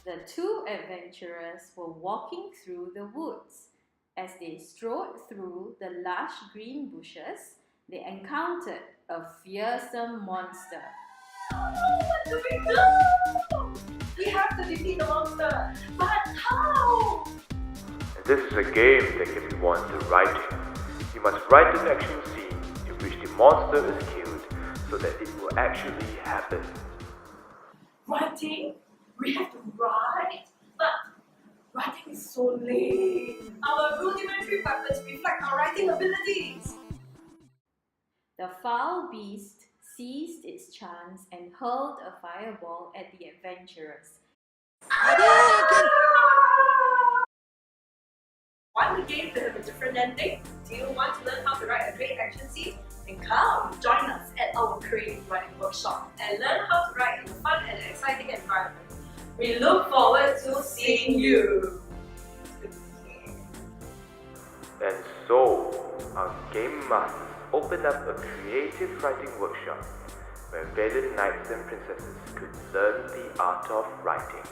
The two adventurers were walking through the woods. As they strode through the lush green bushes, they encountered a fearsome monster. What do we do? We have to defeat the monster, but how? This is a game that can be won through writing. You must write an action scene in which the monster is killed so that it will actually happen. Writing? We have to write, but writing is so lame. Our rudimentary weapons reflect our writing abilities. The foul beast seized its chance and hurled a fireball at the adventurers. Want the game to have a different ending? Do you want to learn how to write a great action scene? Then come join us at our creative writing workshop and learn how to write in a fun and exciting environment. We look forward to seeing you. And so, our game masters opened up a creative writing workshop where valiant knights and princesses could learn the art of writing.